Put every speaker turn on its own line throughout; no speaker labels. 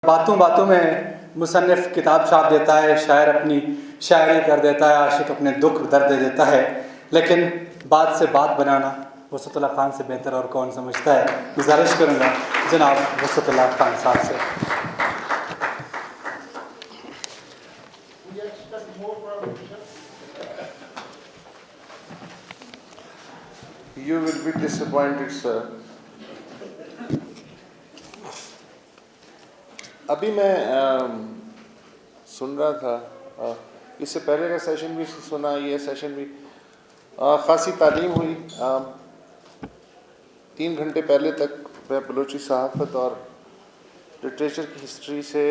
बातों बातों में मुसन्निफ़ किताब छाप देता है, शायर अपनी शायरी कर देता है, आशिक अपने दुख दर्द दे देता है, लेकिन बात से बात बनाना वसतुल्लाह खान से बेहतर और कौन समझता है। गुजारिश करूँगा जनाब वसतुल्लाह खान साहब से।
You will be disappointed, sir. अभी मैं सुन रहा था, इससे पहले का सेशन भी सुना, ये सेशन भी ख़ासी तालीम हुई। 3 घंटे पहले तक मैं बलोची सहाफ़त और लिटरेचर की हिस्ट्री से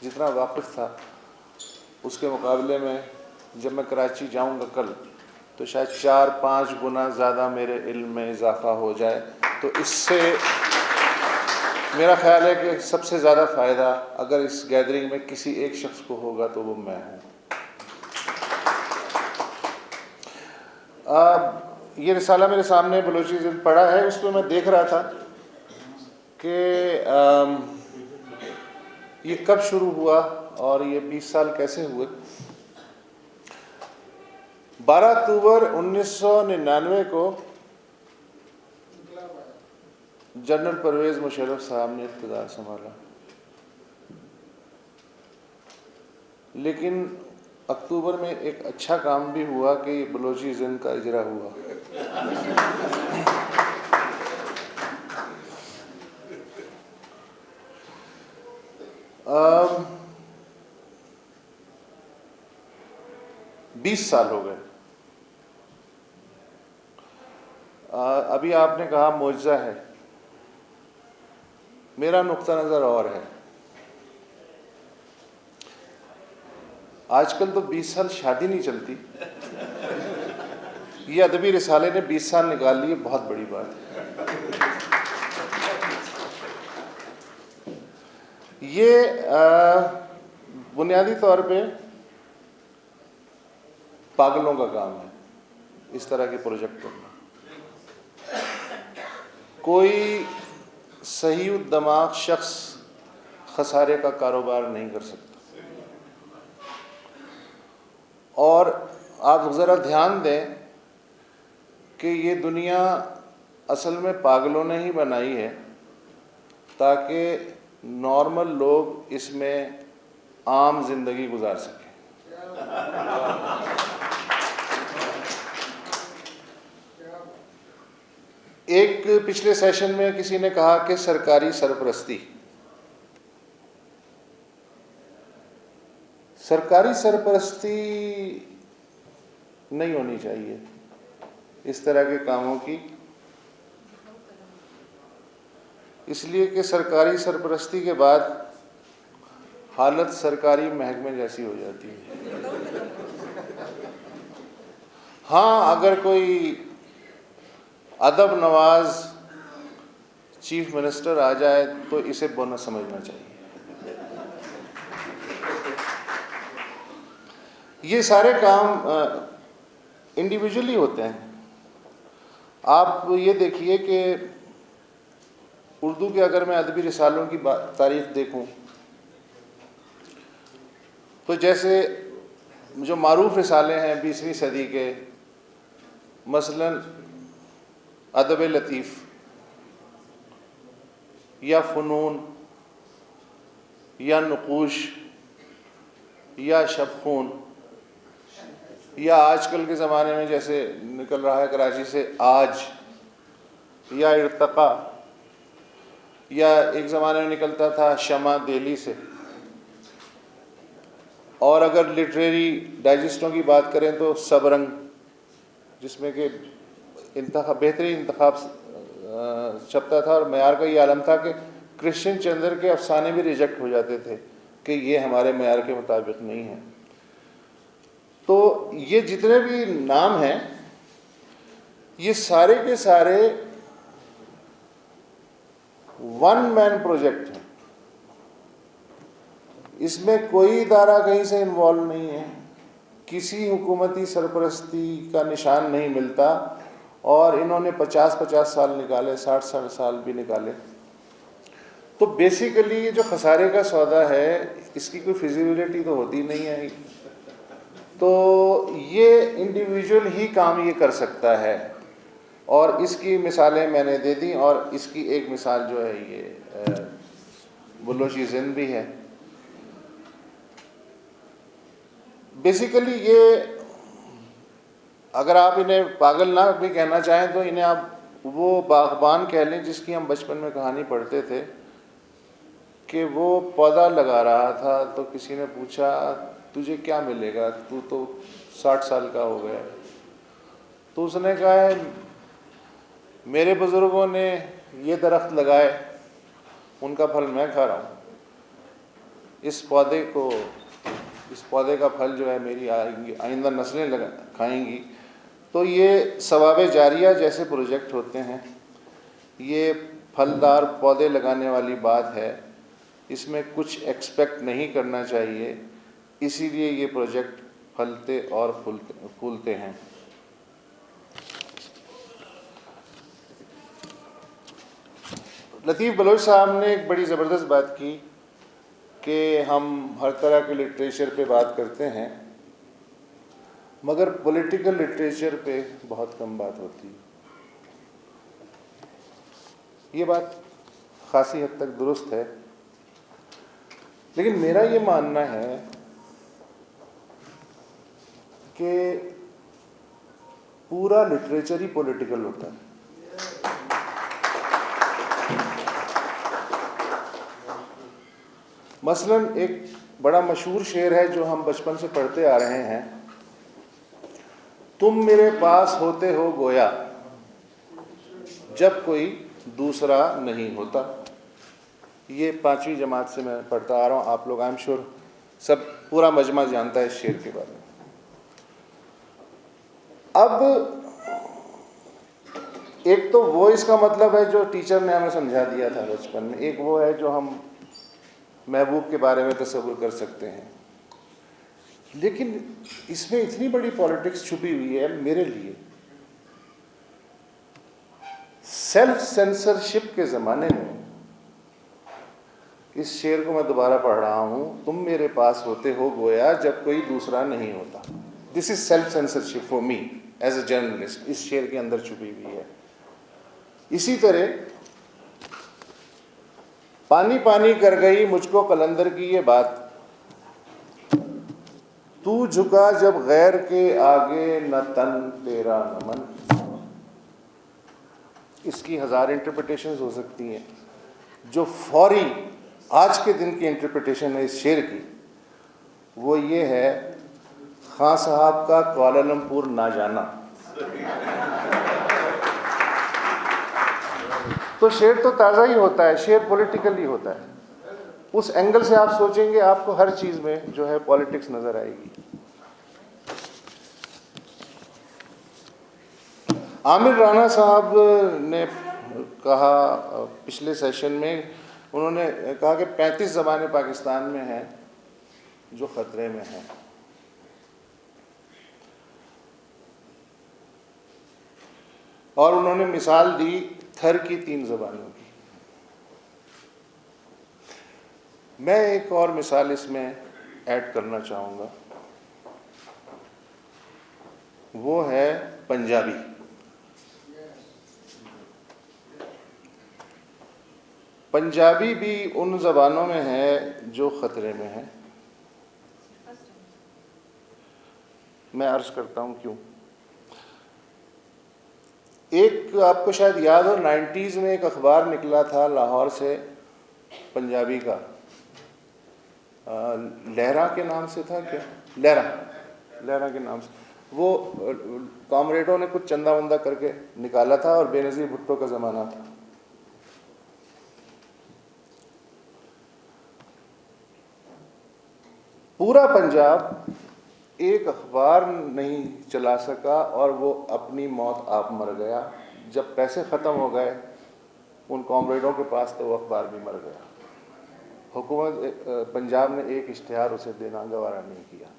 जितना वाकिफ़ था, उसके मुकाबले में जब मैं कराची जाऊंगा कल, तो शायद 4-5 गुना ज़्यादा मेरे इल्म में इजाफ़ा हो जाए। तो इससे मेरा ख़्याल है कि सबसे ज़्यादा फ़ायदा अगर इस गैदरिंग में किसी एक शख्स को होगा तो वो मैं हूँ। ये रिसाला मेरे सामने बलोची ज़िंद पड़ा है, उसमें मैं देख रहा था कि ये कब शुरू हुआ और ये 20 साल कैसे हुए। 12 अक्टूबर 1999 को जनरल परवेज़ मुशर्रफ साहब ने इक़्तिदार संभाला, लेकिन अक्टूबर में एक अच्छा काम भी हुआ कि बलोची ज़िंद का इजरा हुआ। अब 20 साल हो गए। अभी आपने कहा मौजज़ा है, मेरा नुक्ता नज़र और है। आजकल तो 20 साल शादी नहीं चलती, ये अदबी रिसाले ने 20 साल निकाल लिए, बहुत बड़ी बात है। ये बुनियादी तौर पे पागलों का काम है इस तरह के प्रोजेक्ट करना। कोई सही दिमाग शख्स खसारे का कारोबार नहीं कर सकता। और आप ज़रा ध्यान दें कि ये दुनिया असल में पागलों ने ही बनाई है ताकि नॉर्मल लोग इसमें आम जिंदगी गुजार सकें। एक पिछले सेशन में किसी ने कहा कि सरकारी सरपरस्ती नहीं होनी चाहिए इस तरह के कामों की, इसलिए कि सरकारी सरपरस्ती के बाद हालत सरकारी महकमे जैसी हो जाती है। हाँ, अगर कोई अदब नवाज चीफ मिनिस्टर आ जाए तो इसे बोनस समझना चाहिए। ये सारे काम इंडिविजुअली होते हैं। आप ये देखिए कि उर्दू के अगर मैं अदबी रिसालों की तारीख देखूं तो जैसे जो मारूफ रिसाले हैं 20वीं सदी के, मसलन अदब लतीफ़ या फ़नून या नुक़ूश या शबख़ून, या आजकल के ज़माने में जैसे निकल रहा है कराची से आज, या इर्तक़ा, या एक ज़माने में निकलता था शमा दिल्ली से। और अगर लिटरेरी डाइजेस्टों की बात करें तो सबरंग, जिसमें कि बेहतरीन इंतखाब छपता था और मयार का ये आलम था कि क्रिश्चियन चंद्र के अफसाने भी रिजेक्ट हो जाते थे कि ये हमारे मयार के मुताबिक नहीं है। तो ये जितने भी नाम हैं ये सारे के सारे वन मैन प्रोजेक्ट हैं। इसमें कोई इदारा कहीं से इन्वॉल्व नहीं है, किसी हुकूमती सरपरस्ती का निशान नहीं मिलता। और इन्होंने 50-50 साल निकाले, 60-60 साल भी निकाले। तो बेसिकली ये जो खसारे का सौदा है इसकी कोई फिजिबिलिटी तो होती नहीं है, तो ये इंडिविजुअल ही काम ये कर सकता है। और इसकी मिसालें मैंने दे दी, और इसकी एक मिसाल जो है ये बलोची जिंद भी है। बेसिकली ये, अगर आप इन्हें पागल ना भी कहना चाहें तो इन्हें आप वो बागबान कह लें जिसकी हम बचपन में कहानी पढ़ते थे कि वो पौधा लगा रहा था तो किसी ने पूछा तुझे क्या मिलेगा, तू तो 60 साल का हो गया। तो उसने कहा है मेरे बुज़ुर्गों ने ये दरख्त लगाए, उनका फल मैं खा रहा हूँ, इस पौधे का फल जो है मेरी आइंदा नस्लें खाएंगी। तो ये सवाब जारिया जैसे प्रोजेक्ट होते हैं, ये फलदार पौधे लगाने वाली बात है, इसमें कुछ एक्सपेक्ट नहीं करना चाहिए, इसीलिए ये प्रोजेक्ट फलते और फूलते हैं। लतीफ़ बलोच साहब ने एक बड़ी ज़बरदस्त बात की कि हम हर तरह के लिटरेचर पे बात करते हैं मगर पॉलिटिकल लिटरेचर पे बहुत कम बात होती है। ये बात खासी हद तक दुरुस्त है, लेकिन मेरा ये मानना है कि पूरा लिटरेचर ही पॉलिटिकल होता है। मसलन एक बड़ा मशहूर शेर है जो हम बचपन से पढ़ते आ रहे हैं, तुम मेरे पास होते हो गोया जब कोई दूसरा नहीं होता। ये 5वीं जमात से मैं पढ़ता आ रहा हूँ, आप लोग आई एम श्योर सब पूरा मजमा जानता है इस शेर के बारे में। अब एक तो वो इसका मतलब है जो टीचर ने हमें समझा दिया था बचपन में, एक वो है जो हम महबूब के बारे में तस्वुर कर सकते हैं, लेकिन इसमें इतनी बड़ी पॉलिटिक्स छुपी हुई है मेरे लिए। सेल्फ सेंसरशिप के ज़माने में इस शेर को मैं दोबारा पढ़ रहा हूँ, तुम मेरे पास होते हो गोया जब कोई दूसरा नहीं होता। This is self censorship for me as a journalist, इस शेर के अंदर छुपी हुई है। इसी तरह पानी पानी कर गई मुझको कलंदर की ये बात, तू झुका जब गैर के आगे न तन तेरा नमन। इसकी 1000 इंटरप्रिटेशंस हो सकती हैं। जो फौरी आज के दिन की इंटरप्रिटेशन है इस शेर की, वो ये है खां साहब का कुआलालंपुर ना जाना। तो शेर तो ताज़ा ही होता है, शेर पॉलिटिकल ही होता है। उस एंगल से आप सोचेंगे आपको हर चीज़ में जो है पॉलिटिक्स नज़र आएगी। आमिर राना साहब ने कहा पिछले सेशन में, उन्होंने कहा कि 35 ज़बानें पाकिस्तान में हैं जो ख़तरे में हैं। और उन्होंने मिसाल दी थर की 3 ज़बानों की। मैं एक और मिसाल इसमें ऐड करना चाहूँगा, वो है पंजाबी। पंजाबी भी उन ज़बानों में है जो ख़तरे में है। मैं अर्ज़ करता हूँ क्यों। एक आपको शायद याद हो 90s में एक अखबार निकला था लाहौर से पंजाबी का, लहरा के नाम से था क्या, लहरा के नाम से। वो कॉमरेडों ने कुछ चंदा वंदा करके निकाला था और बेनज़ीर भुट्टो का ज़माना था। पूरा पंजाब एक अखबार नहीं चला सका और वो अपनी मौत आप मर गया। जब पैसे ख़त्म हो गए उन कॉमरेडों के पास तो वो अखबार भी मर गया। हुकूमत पंजाब ने एक इश्तिहार उसे देना गवारा नहीं किया।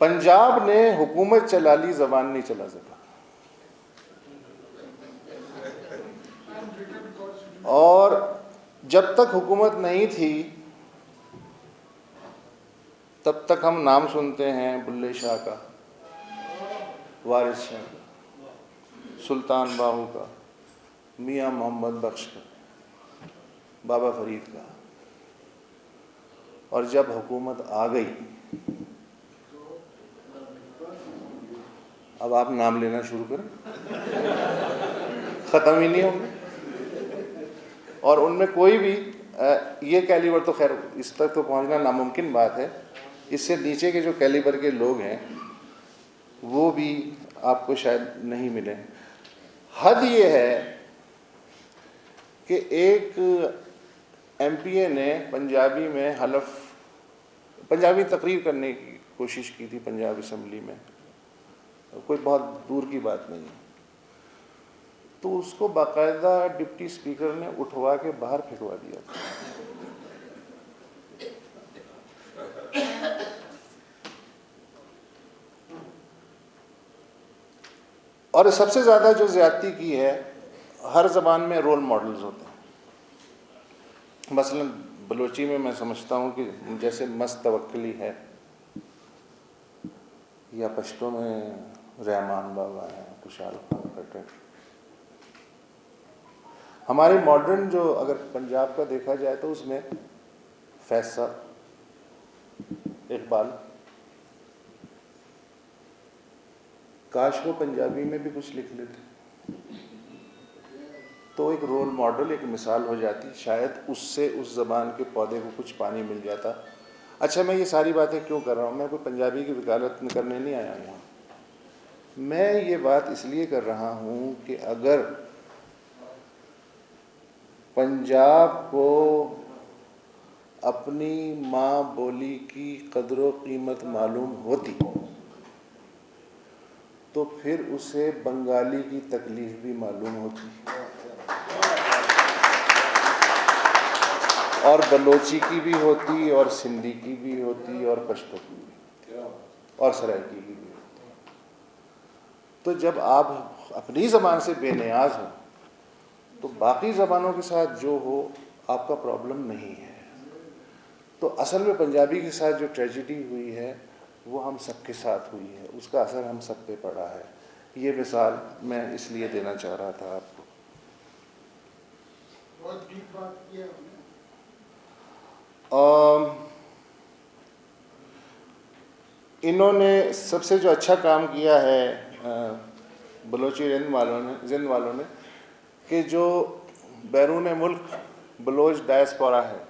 पंजाब ने हुकूमत चला ली, ज़बान नहीं चला सका। जब तक हुकूमत नहीं थी तब तक हम नाम सुनते हैं बुल्ले शाह का, वारिस शाह का, सुल्तान बाहू का, मियाँ मोहम्मद बख्श का, बाबा फरीद का। और जब हुकूमत आ गई, अब आप नाम लेना शुरू करें, ख़त्म ही नहीं होंगे। और उनमें कोई भी ये कैलिबर तो खैर इस तक तो पहुंचना नामुमकिन बात है। इससे नीचे के जो कैलिबर के लोग हैं वो भी आपको शायद नहीं मिले। हद ये है कि एक एमपीए ने पंजाबी में पंजाबी तकरीर करने की कोशिश की थी पंजाब असम्बली में, कोई बहुत दूर की बात नहीं है, तो उसको बाकायदा डिप्टी स्पीकर ने उठवा के बाहर फेंकवा दिया था। और सबसे ज़्यादा जो ज़्यादती की है, हर ज़बान में रोल मॉडल्स होते हैं। मसलन बलोची में मैं समझता हूँ कि जैसे मस्त तवक्कली है, या पश्तो में रहमान बाबा है, खुशहाल खान खट्टर। हमारे मॉडर्न जो अगर पंजाब का देखा जाए तो उसमें फैसल, इकबाल, काश वो पंजाबी में भी कुछ लिख लेते तो एक रोल मॉडल, एक मिसाल हो जाती, शायद उससे उस ज़बान के पौधे को कुछ पानी मिल जाता। अच्छा, मैं ये सारी बातें क्यों कर रहा हूँ? मैं कोई पंजाबी की वकालत करने नहीं आया हूँ। मैं ये बात इसलिए कर रहा हूँ कि अगर पंजाब को अपनी माँ बोली की कदर कीमत मालूम होती तो फिर उसे बंगाली की तकलीफ भी मालूम होती, और बलोची की भी होती, और सिंधी की भी होती, और पश्तो की भी, और सराइकी की भी होती। तो जब आप अपनी ज़बान से बेनियाज हो तो बाकी ज़बानों के साथ जो हो आपका प्रॉब्लम नहीं है। तो असल में पंजाबी के साथ जो ट्रेजिडी हुई है वो हम सबके साथ हुई है, उसका असर हम सब पे पड़ा है। ये मिसाल मैं इसलिए देना चाह रहा था आपको।
बहुत डीप बात की आपने।
इन्होंने सबसे जो अच्छा काम किया है बलोची जिंद वालों ने कि जो बैरून मुल्क बलोच डायस्पोरा है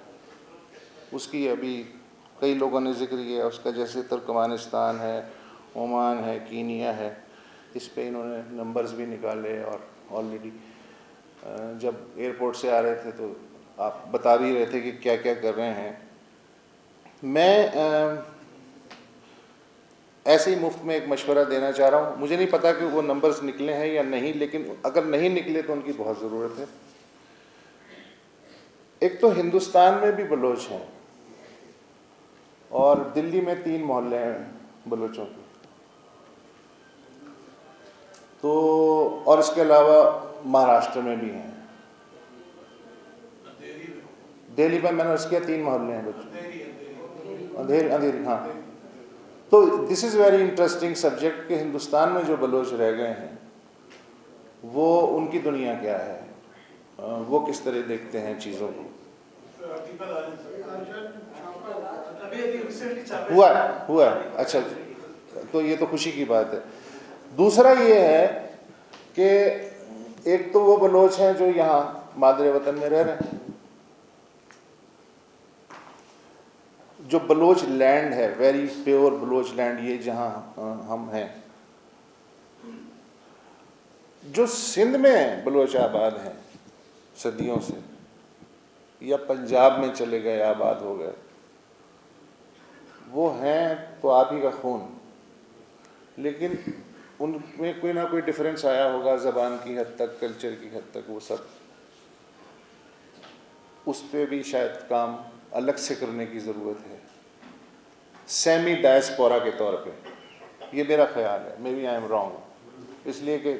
उसकी अभी कई लोगों ने जिक्र किया उसका, जैसे तुर्कमानिस्तान है, ओमान है, कीनिया है, इस पे इन्होंने नंबर्स भी निकाले। और ऑलरेडी जब एयरपोर्ट से आ रहे थे तो आप बता भी रहे थे कि क्या क्या कर रहे हैं। मैं ऐसे ही मुफ्त में एक मशवरा देना चाह रहा हूँ। मुझे नहीं पता कि वो नंबर्स निकले हैं या नहीं, लेकिन अगर नहीं निकले तो उनकी बहुत ज़रूरत है। एक तो हिंदुस्तान में भी बलोच हैं और दिल्ली में 3 मोहल्ले हैं बलोचों के, तो और इसके अलावा महाराष्ट्र में भी हैं। दिल्ली में मैंने उसके 3 मोहल्ले हैं बच्चों, अंधेरी, हाँ। तो this is very interesting subject कि हिंदुस्तान में जो बलोच रह गए हैं वो उनकी दुनिया क्या है, वो किस तरह देखते हैं चीज़ों को। हुआ है। अच्छा, तो ये तो खुशी की बात है। दूसरा ये है कि एक तो वो बलोच हैं जो यहाँ मादरे वतन में रह रहे हैं, जो बलोच लैंड है, वेरी प्योर बलोच लैंड, ये जहाँ हम हैं। जो सिंध में बलोच आबाद हैं सदियों से, या पंजाब में चले गए आबाद हो गए, वो हैं तो आप ही का खून, लेकिन उनमें कोई ना कोई डिफरेंस आया होगा ज़बान की हद तक, कल्चर की हद तक, वो सब उस पर भी शायद काम अलग से करने की ज़रूरत है, सेमी डायस्पोरा के तौर पे। ये मेरा ख्याल है, maybe I am wrong, इसलिए कि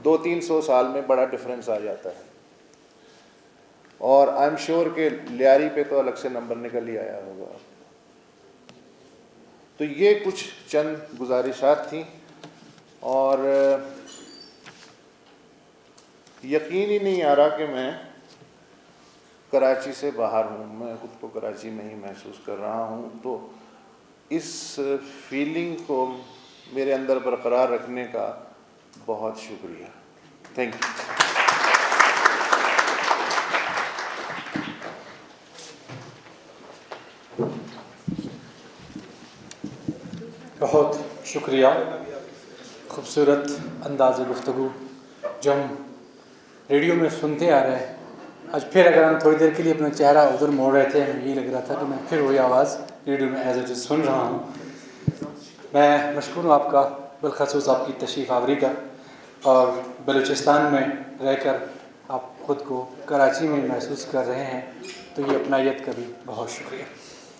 200-300 साल में बड़ा डिफरेंस आ जाता है। और आई एम श्योर कि लियारी पे तो अलग से नंबर निकल ही आया होगा। तो ये कुछ चंद गुजारिशात थी और यकीन ही नहीं आ रहा कि मैं कराची से बाहर हूँ, मैं खुद को कराची में ही महसूस कर रहा हूँ। तो इस फीलिंग को मेरे अंदर बरकरार रखने का बहुत शुक्रिया। Thank you.
बहुत शुक्रिया। खूबसूरत अंदाज़ गुफ्तगू जो हम रेडियो में सुनते आ रहे हैं, आज फिर अगर हम थोड़ी देर के लिए अपना चेहरा उधर मोड़ रहे थे, हमें ये लग रहा था कि मैं फिर वही आवाज़ रेडियो में एज इट इज़ सुन रहा हूँ। मैं मशकूर हूँ आपका, बिलखसूस आपकी तशरीफ़ आवरी का, और बलूचिस्तान में रहकर आप ख़ुद को कराची में महसूस कर रहे हैं, तो ये अपनायत का भी बहुत शुक्रिया।